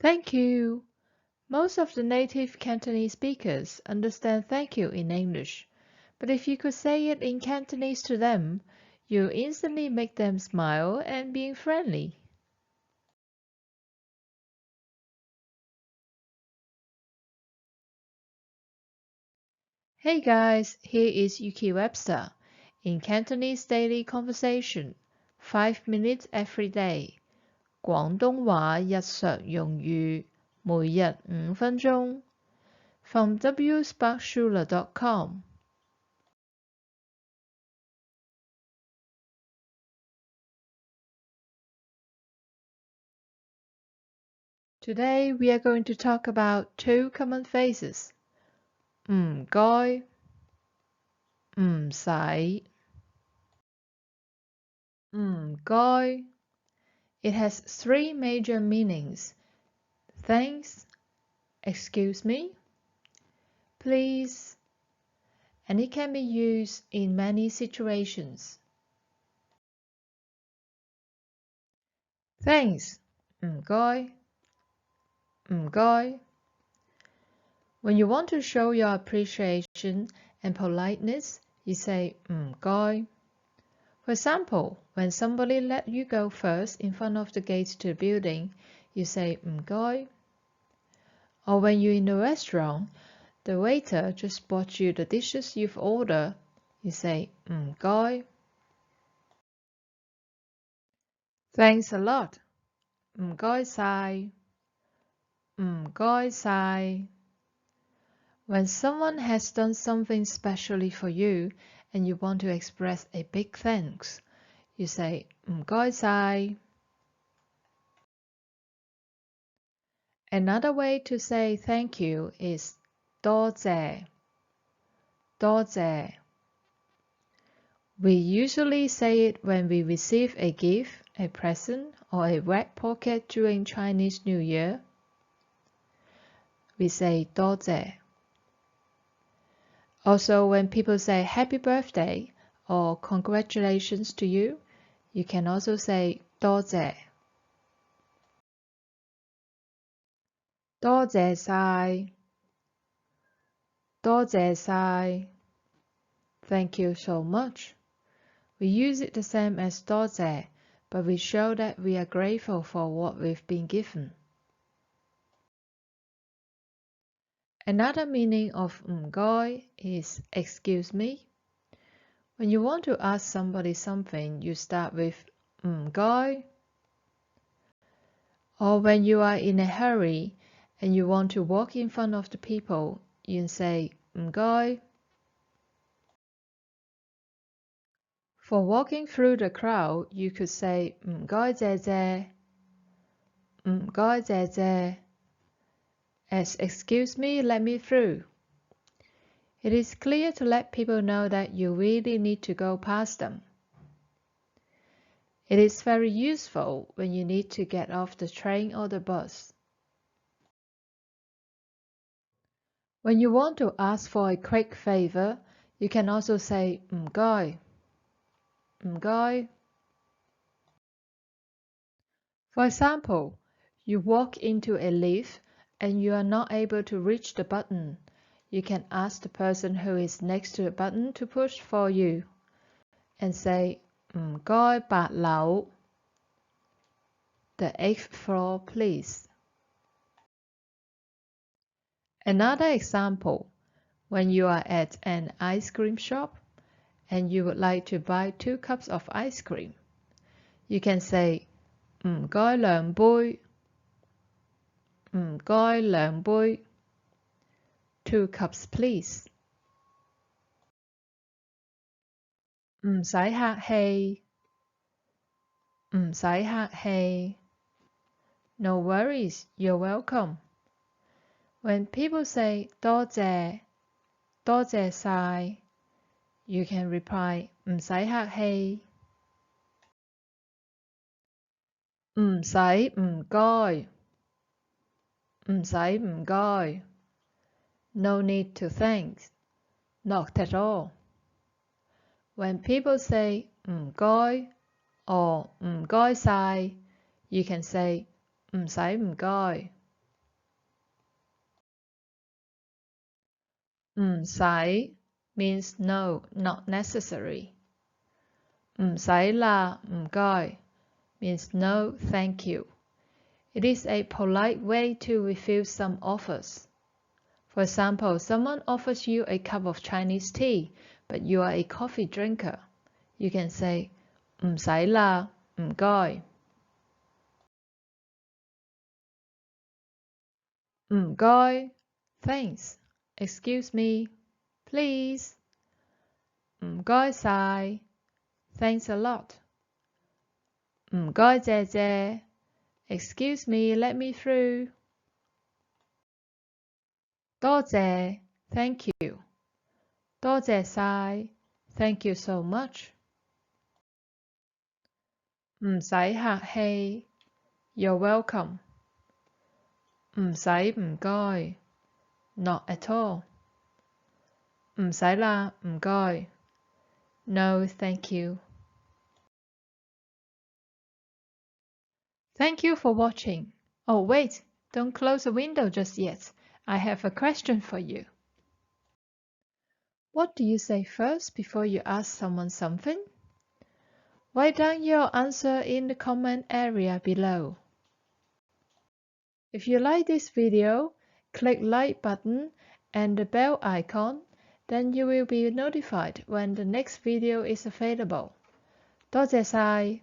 Thank you. Most of the native Cantonese speakers understand thank you in English, but if you could say it in Cantonese to them, you instantly make them smile and being friendly. Hey guys, here is Yuki Webster in Cantonese Daily Conversation, 5 minutes every day. 廣東話日常用語，每日5分鐘。From wsparkshooter.com. Today we are going to talk about two common phrases. 唔該，唔使，唔該. It has three major meanings. Thanks, excuse me, please, and it can be used in many situations. Thanks, 唔該，唔該. When you want to show your appreciation and politeness, you say 唔該. For example, when somebody let you go first in front of the gate to the building, you say 唔該. Or when you're in a restaurant, the waiter just brought you the dishes you've ordered, you say 唔該. Thanks a lot. 唔該晒，唔該晒. When someone has done something specially for you and you want to express a big thanks, you say 唔該晒. Another way to say thank you is 多謝，多謝. We usually say it when we receive a gift, a present, or a red pocket during Chinese New Year. We say 多謝. Also, when people say happy birthday or congratulations to you, you can also say 多謝. 多謝晒，多謝晒. Thank you so much. We use it the same as 多謝, but we show that we are grateful for what we've been given. Another meaning of 唔該 is excuse me. When you want to ask somebody something, you start with 唔該. Or when you are in a hurry and you want to walk in front of the people, you say 唔該. For walking through the crowd, you could say 唔該姐姐, 唔該姐姐, as excuse me, let me through. It is clear to let people know that you really need to go past them. It is very useful when you need to get off the train or the bus. When you want to ask for a quick favor, you can also say 唔該, 唔該. For example, you walk into a lift and you are not able to reach the button. You can ask the person who is next to the button to push for you and say 唔該8樓, the 8th floor please. Another example, when you are at an ice cream shop and you would like to buy 2 cups of ice cream, you can say 唔該2杯, 唔該2杯, 2 cups please. 唔使客氣，唔使客氣. No worries, you're welcome. When people say 多謝，多謝晒, you can reply 唔使客氣，唔使唔該，唔使唔該. No need to thanks, not at all. When people say 唔該 or 唔該晒, you can say 唔使唔該.唔使 means no, not necessary. 唔使啦，唔該 means no, thank you. It is a polite way to refuse some offers. For example, someone offers you a cup of Chinese tea, but you are a coffee drinker. You can say 唔使啦，唔該。唔該 Thanks. Excuse me. Please. 唔該晒 Thanks a lot. 唔該謝謝 Excuse me, let me through. 多謝 Thank you. 多謝晒 Thank you so much. 唔使客氣 You're welcome. 唔使唔該 Not at all. 唔使啦唔該 No, thank you. Thank you for watching. Oh wait, don't close the window just yet. I have a question for you. What do you say first before you ask someone something? Write down your answer in the comment area below. If you like this video, click like button and the bell icon, then you will be notified when the next video is available. 多謝晒